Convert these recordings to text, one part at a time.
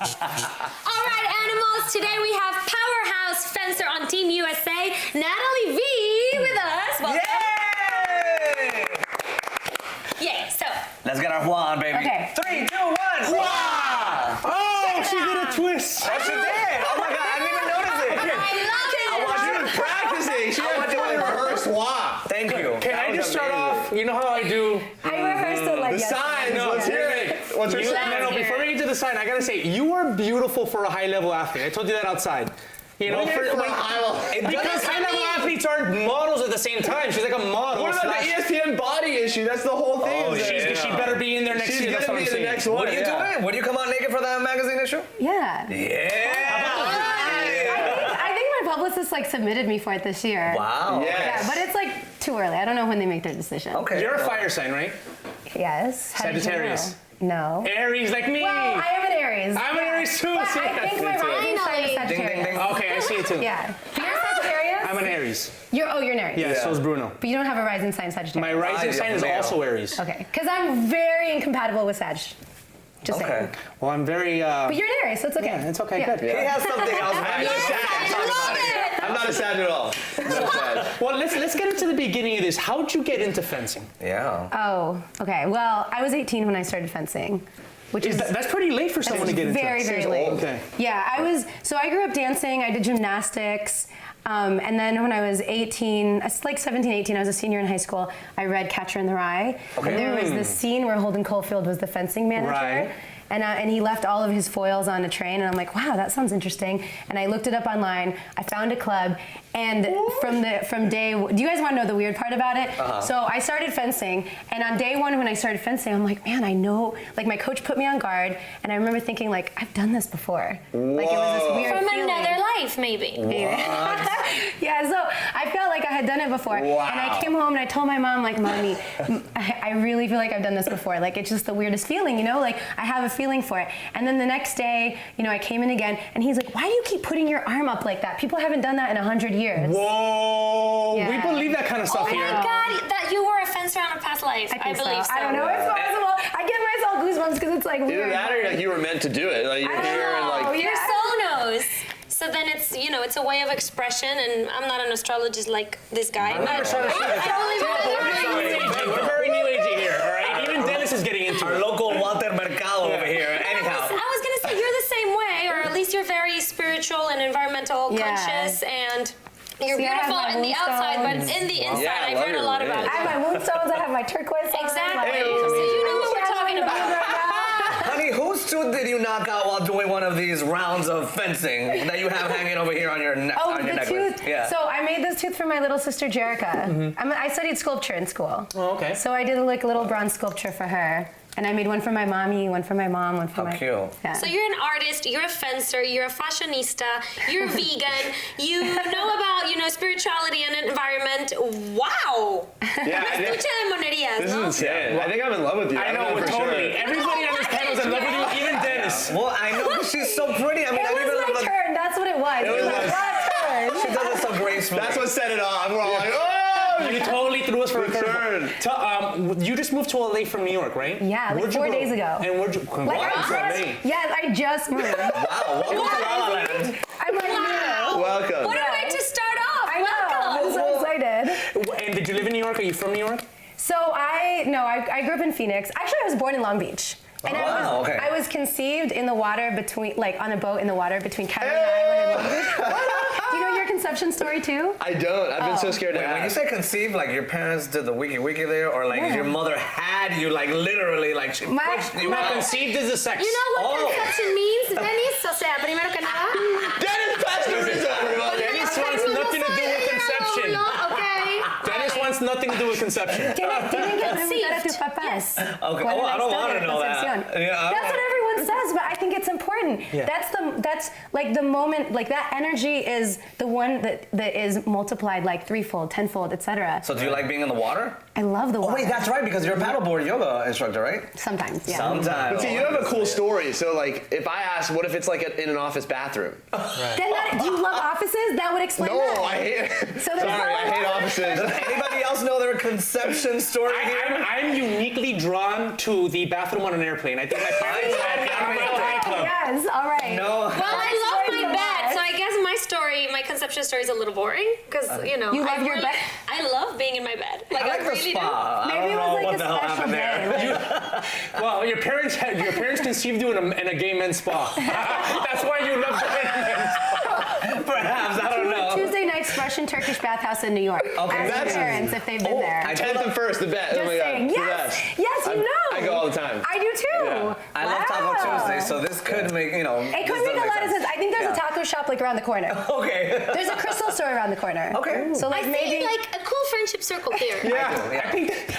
All right, animals. Today we have powerhouse fencer on Team USA, Natalie Vie, with us. Welcome. Yay! Yay. So. Let's get our wand, baby. Okay. 3, 2, 1. Wah! Oh, she did a twist. Oh, she did. Oh my God, I didn't even notice it. I love it. I watched you practicing. She had to rehearse wah. Thank you. Can I just start off? You know how I do I rehearsed it like The signs, let's hear it. What's your sign? No, before we get to the sign, I gotta say, you are beautiful for a high-level athlete. I told you that outside. You know, because high-level athletes aren't models at the same time. She's like a model. What about the ESPN body issue? That's the whole thing. Oh, She better be in there next year. That's what I'm saying. Next one. What are you doing? Would you come out naked for that magazine issue? Yeah. Yeah. I think my publicist like submitted me for it this year. Wow. Yeah, but it's like too early. I don't know when they make their decision. Okay. You're a fire sign, right? Yes. How did you Sagittarius. know? No. Aries, like me. Well, I am an Aries. I'm an Aries too. But See, I think my rising sign is Ding, Sagittarius. ding, ding. Okay, I see it too. Yeah. You're a Sagittarius? I'm an Aries. You're an Aries. Yeah, so is Bruno. But you don't have a rising sign My Sagittarius. rising sign is male. also Aries. Okay. Because I'm very incompatible with Sag. Just Okay. saying. Well, I'm very. But you're an Aries, so it's okay. Yeah, it's okay. Yeah. Good. He has something else. I'm not sad. I love it. I'm not a sad at all. No sad. Well, let's get into the beginning of this. How'd you get into fencing? Yeah. Oh, okay. Well, I was 18 when I started fencing, which is That's pretty late for someone to get into. very, very Seems late. old. Okay. Yeah, I grew up dancing, I did gymnastics, and then when I was 18, like 17, 18, I was a senior in high school, I read Catcher in the Rye. Okay. There was this scene where Holden Caulfield was the fencing manager. Right. And he left all of his foils on a train, and I'm like, wow, that sounds interesting. And I looked it up online. I found a club, and from day, do you guys want to know the weird part about it? So I started fencing, and on day one when I started fencing, I'm like, man, I know. Like my coach put me on guard, and I remember thinking like, I've done this before. Like it was this weird From feeling. another life, maybe. Yeah, so I felt like I had done it before. Wow. And I came home and I told my mom, like, Mommy, I really feel like I've done this before. Like, it's just the weirdest feeling, you know? Like, I have a feeling for it. And then the next day, you know, I came in again, and he's like, why do you keep putting your arm up like that? People haven't done that in 100 years. Whoa! Yeah. We believe that kind of stuff Oh here. my God, that you were a fencer on a past life. I think so. believe so. I don't know if it's possible. I give myself goosebumps because it's like Either weird. that or like you were meant to do it. Like you're I don't here and know. like. Your Yeah. soul knows. So then it's, you know, it's a way of expression, and I'm not an astrologist like this guy. I'm not but sure. We're very new agey here, all right? Even Dennis is getting into Our it. local Walter Mercado over here. Anyhow. I was gonna say you're the same way, or at least you're very spiritual and environmental Yeah. conscious, and you're See, I have beautiful my in the outside, but in the inside, Yeah, I I've love heard a your lot ring. about I it. have my moonstones, I have my turquoise on. Exactly. Like, So you know what we're talking about. Honey, whose tooth did you knock out while doing one of these rounds of fencing that you have hanging over here on your neck? Oh, on your the necklace? tooth. Yeah. So I made this tooth for my little sister Jerica. I studied sculpture in school. Oh, okay. So I did like a little bronze sculpture for her, and I made one for my mommy, one for my mom, one for How my. cute. Yeah. So you're an artist, you're a fencer, you're a fashionista, you're vegan, you know about, you know, spirituality and environment. Wow! Yeah, I think- Estuche de monerías, This is ¿no? insane. I think I'm in love with you. I know, don't we're for totally. Sure. Everybody on this panel is in love with you, even Dennis. Well, I know, but she's so pretty. I mean, I It even was love my turn. That's what it was. It was was my- my turn. She does it so gracefully. That's what set it off. We're all like, oh! You totally threw us for a Return. curveball. You just moved to LA from New York, right? Yeah, like Where'd you 4 grow- days ago. And where'd you? Congrats. Yes, I just moved. Wow, welcome to La La Land. I'm like, Wow. Welcome. What a way to start off! I know. I'm so excited. And did you live in New York? Are you from New York? So I grew up in Phoenix. Actually, I was born in Long Beach. And wow, okay. I was conceived in the water between, like on a boat in the water between Catalina Island and Long Beach. Do you know your conception story too? I don't. I've been so scared to Wait, when you ask. say conceived, like your parents did the wiki wiki there, or like Yeah. your mother had you, like literally, like she My- pushed you No, out? conceived is a sex. You know what Oh. conception means, Dennis? O sea, primero que nada. Dennis Pastoriza, everybody. Dennis wants nothing to do with conception. Okay. Dennis wants nothing to do with conception. Tienen que preguntar a tus papás. Okay. ¿Cuál es Oh, la I don't historia want to de know that. concepción? Yeah, I That's don't- what everyone says, but I think it's important. Yeah. That's like the moment, like that energy is the one that is multiplied like threefold, tenfold, etc. So do you like being in the water? I love the Oh water. wait, that's right, because you're a paddleboard yoga instructor, right? Sometimes, yeah. Sometimes. But see, you have a cool story. So, like, if I ask, what if it's like in an office bathroom? Do you love offices? That would explain that. No, I hate. So there's Sorry, I hate offices. Does anybody else know their conception story here? I'm uniquely drawn to the bathroom on an airplane. I think my parents had Yes. Yes. All right. No. Well, I love my Story bed, so I guess my conception story is a little boring because You love your bed? I love being in my bed. I like the really spa. I Maybe don't it know was what like the a hell special happened there. day. Well, your parents conceived you in a gay men's spa. That's why you love going to men's spa. Perhaps, I don't know. Tuesday night's Russian Turkish bathhouse in New York. Okay, Ask that's- your parents if they've been there. I 10th and 1st, the best. Just Oh my saying. God. The Yes. best. Yes, you know. I go all the time. I do too. Yeah. I love Taco Tuesday, so this could make, It this could does make a lot of sense. I think there's Yeah. a taco shop like around the corner. Okay. There's a crystal store around the corner. Okay. So like I maybe see like a cool friendship circle here. Yeah,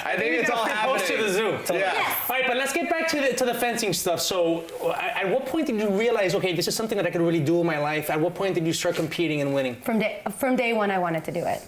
I think it's all happening. close to the zoo. Yeah. All right, but let's get back to the fencing stuff. So, at what point did you realize, okay, this is something that I could really do in my life? At what point did you start competing and winning? from day one I wanted to do it.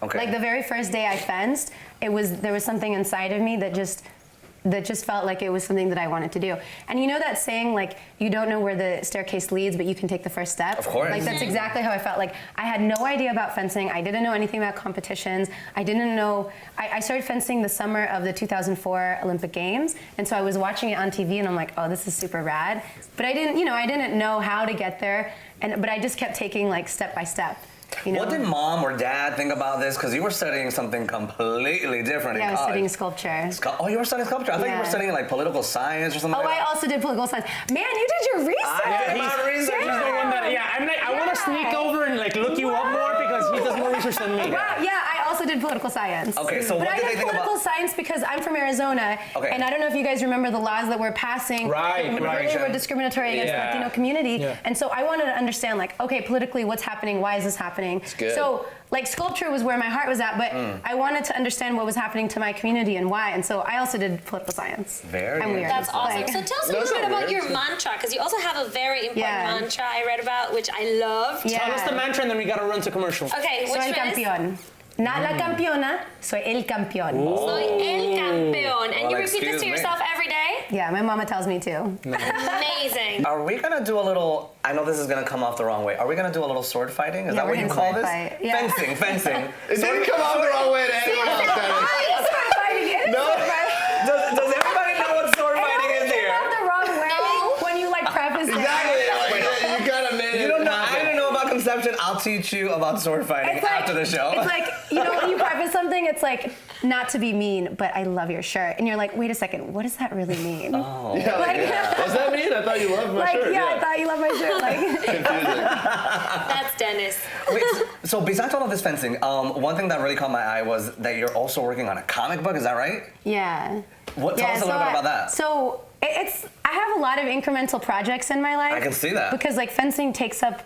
Okay. Like the very first day I fenced, there was something inside of me that just felt like it was something that I wanted to do. And you know that saying, like, you don't know where the staircase leads, but you can take the first step? Of course. Like, that's exactly how I felt. Like, I had no idea about fencing. I didn't know anything about competitions. I didn't know. I started fencing the summer of the 2004 Olympic Games, and so I was watching it on TV, and I'm like, oh, this is super rad. But I didn't know how to get there, but I just kept taking, like, step by step. What did mom or dad think about this? Because you were studying something completely different Yeah, I in was college. studying sculpture. Oh, you were studying sculpture? I thought you were Yeah. studying like political science or something Oh, like I that. also did political science. Man, you did your research. I did my research. He's the one that, I'm like, I want to sneak over and like look you up more because he does more research than me. Wow, yeah, I also did political science. Okay, so but what I did did they think political about- science because I'm from Arizona, Okay. and I don't know if you guys remember the laws that were passing Right, that right. really were discriminatory against the Yeah. Latino community, Yeah. and so I wanted to understand, like, okay, politically, what's happening? Why is this happening? good. So, like, sculpture was where my heart was at, but I wanted to understand what was happening to my community and why, and so I also did political science. Very I'm weird. That's awesome. Like- So tell us a That's little bit not about weird. your mantra, because you also have a very important Yeah. mantra I read about, which I loved. Yeah. Tell us the mantra and then we got to run to commercial. Okay, which Soy one is? campeón. Not la campeona, soy el campeón. Soy el campeón. And Well, you repeat this excuse to me. yourself every day? Yeah, my mama tells me to. Amazing. Are we gonna do a little? I know this is gonna come off the wrong way. Are we gonna do a little sword fighting? Is Yeah, that what we're you gonna call sword this? fight. Yeah. Fencing. It didn't come out the wrong way to anyone else, Dennis. It's sword fighting. It is No. sword fighting. Does everybody know what sword fighting is here? The wrong way when you like preface it. Exactly. Like, you kind of made You it don't know. I happen. didn't know about conception. I'll teach you about sword fighting It's like, after the show. It's like, when you preface something, it's like, not to be mean, but I love your shirt. And you're like, wait a second, what does that really mean? Oh. Yeah, like, Does that mean? I thought you loved my Like, shirt. yeah, I thought you loved my shirt. Like, Confusing. That's Dennis. Wait, so besides all of this fencing, one thing that really caught my eye was that you're also working on a comic book. Is that right? yeah. Tell us a little bit about that. So I have a lot of incremental projects in my life. I can see that. Because like fencing takes up,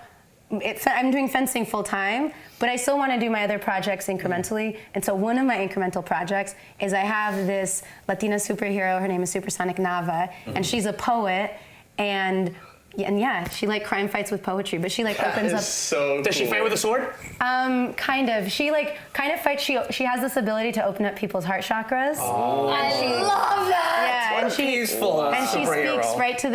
I'm doing fencing full time, but I still want to do my other projects incrementally. And so one of my incremental projects is I have this Latina superhero. Her name is Supersonic Nava, and she's a poet. And yeah, she like crime fights with poetry, but she like opens That up. is so Does she cool. fight with a sword? Kind of. She like kind of fights. She has this ability to open up people's heart chakras. I love that. Yeah, What and a she peaceful and she superhero. speaks right to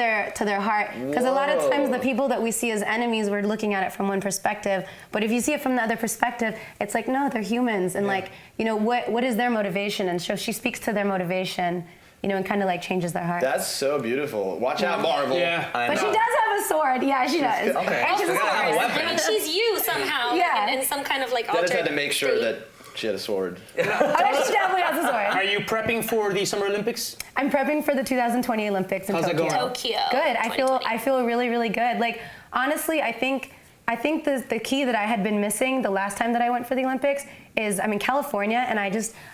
their heart. Because a lot of times the people that we see as enemies, we're looking at it from one perspective. But if you see it from the other perspective, it's like no, they're humans, and like what is their motivation? And so she speaks to their motivation, and kind of like changes their heart. That's so beautiful. Watch out, Marvel. Yeah. I But know. she does have a sword. Yeah, she does. Okay. And she's She's a gotta have a sword. weapon. I mean, she's you somehow. Yeah. In some kind of like Dennis altered had to make sure state. that she had a sword. Oh, yeah, she definitely has a sword. Are you prepping for the Summer Olympics? I'm prepping for the 2020 Olympics in How's that Tokyo. going? Tokyo. Good. I 2020. feel really, really good. Like honestly, I think the key that I had been missing the last time that I went for the Olympics is I'm in California and I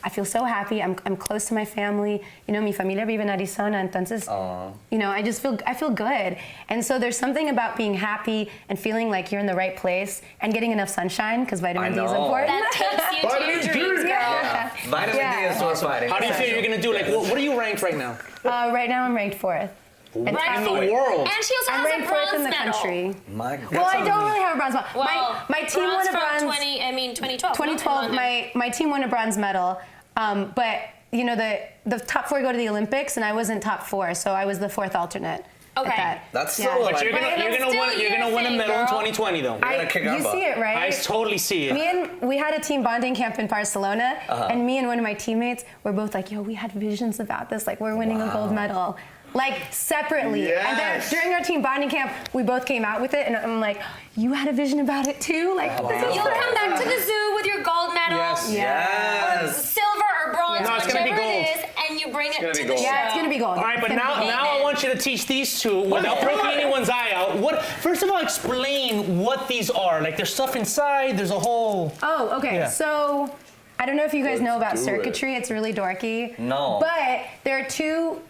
feel so happy. I'm close to my family. Mi familia vive en Arizona, entonces I feel good. And so there's something about being happy and feeling like you're in the right place and getting enough sunshine because vitamin D is I know. important. That takes you to Vitamin your D. dreams, girl. Yeah. Vitamin D Yeah. is sword fighting. How do you feel you're gonna do? Like, what are you ranked right now? Right now I'm ranked 4th. In Right. the world. And she also I'm has a ranked 4th bronze in the medal. country. My God. Well, I don't really have a bronze medal. Well, my team won a from bronze. 2012. 2012, my team won a bronze medal, but the top 4 go to the Olympics, and I wasn't top 4, so I was the 4th alternate. at Okay. that. That's Yeah. so But you're But gonna it's still win a your medal in thing, 2020 though. gonna kick our You butt. see it, right? I totally see it. We had a team bonding camp in Barcelona, and me and one of my teammates were both like, "Yo, we had visions about this. Like, we're winning a gold medal." like separately. Yes. And then during our team bonding camp, we both came out with it, and I'm like, you had a vision about it too? Like, this is You'll come back to the zoo with your gold medal. Yes. Yeah. Or silver or bronze, No, it's gonna be whichever gold. it is, and you bring it to the gold. show. Yeah, it's gonna be gold. All right, but now I want you to teach these two without breaking anyone's eye out. First of all, explain what these are. Like, there's stuff inside. There's a whole. Oh, okay. Yeah. So I don't know if you guys know about do it. circuitry. It's really dorky. No. But there are two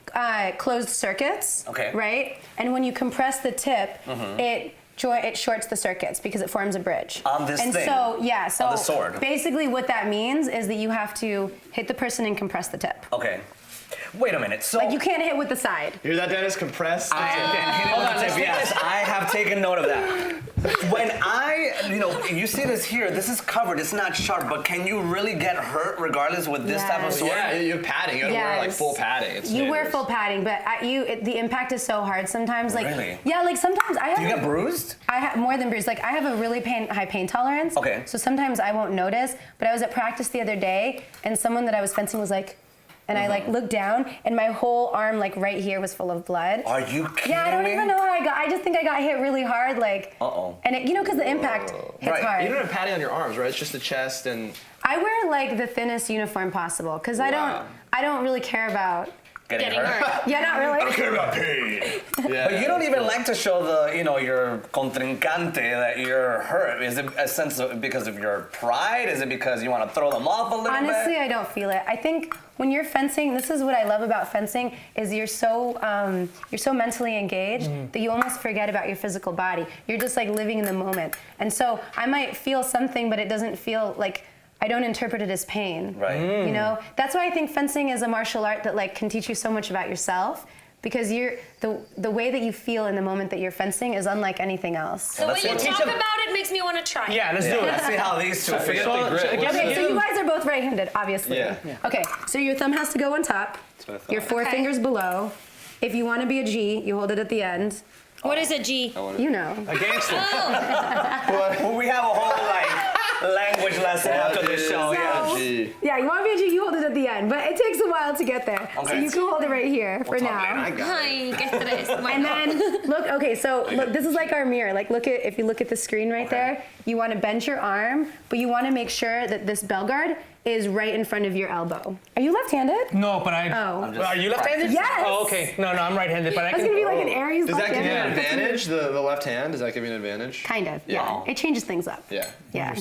closed circuits. Okay. Right? And when you compress the tip, it shorts the circuits because it forms a bridge. On this and thing? so, yeah. So On the sword? basically what that means is that you have to hit the person and compress the tip. Okay. Wait a minute. So Like you can't hit with the side. Hear that, Dennis? Compress. Yes, I have taken note of that. When you see this here, this is covered, it's not sharp, but can you really get hurt regardless with this type of Yes. sword? Yeah, you have padding. You gotta wear like Yes. full padding. It's You wear dangerous. full padding, but the impact is so hard sometimes. Like, Really? yeah, like sometimes I have. Do you get bruised? I have more than bruised. Like I have a really high pain tolerance. Okay. So sometimes I won't notice. But I was at practice the other day, and someone that I was fencing was like, and I like looked down, and my whole arm like right here was full of blood. Are you kidding Yeah, I don't me? even know how I got. I just think I got hit really hard, like. Uh-oh. And it, because the impact hits Right. hard. You don't have padding on your arms, right? It's just the chest and. I wear like the thinnest uniform possible because I don't really care about. Getting Getting hurt. hurt. Yeah, not really. care about pain. Yeah. But you don't even like to show your contrincante that you're hurt. Is it a sense of because of your pride? Is it because you want to throw them off a little Honestly, bit? I don't feel it. I think when you're fencing, this is what I love about fencing is you're so mentally engaged that you almost forget about your physical body. You're just like living in the moment. And so I might feel something, but it doesn't feel like I don't interpret it as pain. Right. You know, that's why I think fencing is a martial art that like can teach you so much about yourself. Because the way that you feel in the moment that you're fencing is unlike anything else. So when let's you see. talk about it, makes me want to try. Yeah, let's do it. Let's see how these two figure. Okay, so you guys are both right-handed, obviously. Yeah. Okay, so your thumb has to go on top, your four fingers below. If you want to be a G, you hold it at the end. What is a G? You know. A gangster. Well, we have a whole language lesson after this show. Yeah. Gee. Yeah, you want to be a G, you hold it at the end, but it takes a while to get there. So Okay. you can hold it right here for What's up, now. man? I got it. Ay, ¿qué tres? And then look, okay, so look, this is like our mirror. Like if you look at the screen right there, you want to bend your arm, but you want to make sure that this bell guard is right in front of your elbow. Are you left-handed? No, but Oh. Are you left-handed? Yes. Oh, okay. No, I'm right-handed, but I That's can. gonna be like an Aries Does that give you an left-handed. advantage? The left hand? Does that give you an advantage? Kind of, yeah. It changes things up. Yeah. Yeah.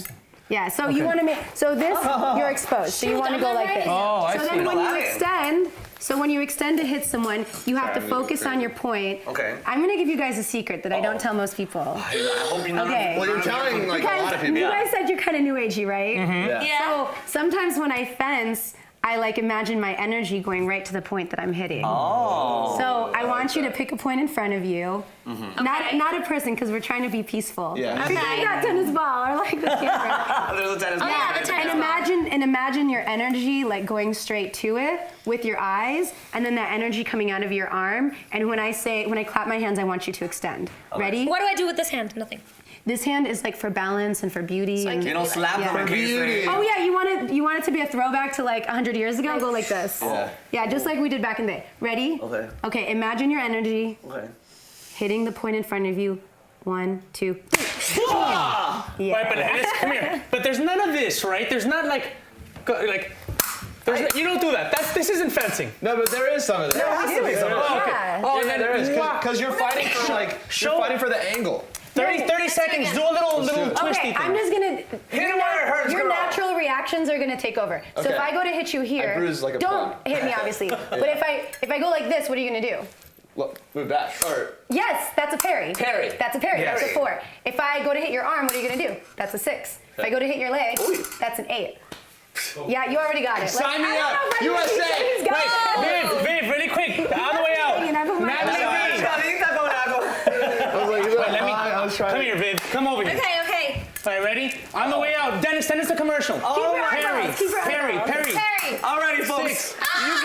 Yeah, so you want to make, so this, you're exposed. So you Shoot, want to I'm go not like ready. this. Oh, I So see. then when No, you that is. extend, so when you extend to hit someone, you have to Sorry, focus on your point. Okay. I'm going to give you guys a secret that I don't tell most people. I hope you know. Okay. Well, you're telling like a lot of Because people. you guys said you're kind of new agey, right? Yeah. Yeah. So sometimes when I fence, I like imagine my energy going right to the point that I'm hitting. Oh. So I want you to pick a point in front of you. Okay. Not a person, because we're trying to be peaceful. Yeah. Pretend Okay. that tennis ball or like the camera. There's a tennis Oh, ball. yeah, the tennis And imagine your energy like going straight to it with your eyes, and then that energy coming out of your arm. And when I clap my hands, I want you to extend. Ready? What do I do with this hand? Nothing. This hand is like for balance and for beauty. and- You know, slap Yeah. them in case they. Oh yeah, you want it to be a throwback to like 100 years ago? Go like this. Yeah. Yeah, just like we did back in the day. Ready? Okay. Okay, imagine your energy Okay. hitting the point in front of you. 1, 2, 3. Yeah. Right, but Dennis, come here. But there's none of this, right? There's not you don't do that. This isn't fencing. No, but there is some of that. There has to be some. Oh, okay. Yeah. Oh, Yeah, and then there is Wow. because you're fighting for like Show- you're fighting for the angle. 30 seconds. Do a little do it. twisty Okay, thing. I'm just gonna. it where it hurts, Your girl. natural reactions are gonna take over. So Okay. if I go to hit you here, I bruise like a don't pug. hit me obviously. But if I go like this, what are you gonna do? Look, move back. Or Yes, that's a parry. Parry. That's a parry. Yes. That's a 4. If I go to hit your arm, what are you gonna do? That's a 6. If I go to hit your leg, that's an 8. Yeah, you already got it. Sign me I don't up. know if I USA. really think he's got it. Viv, really quick. On the way out. You never mind. Natalie Vie. I was like, I was trying. Come here, Viv. Come over here. Okay. All right, ready? On the way out. Dennis, send us a commercial. Oh, your Perry. eyebrows, keep your Perry. eyebrows. Perry. Harry. Alrighty, folks. 6. You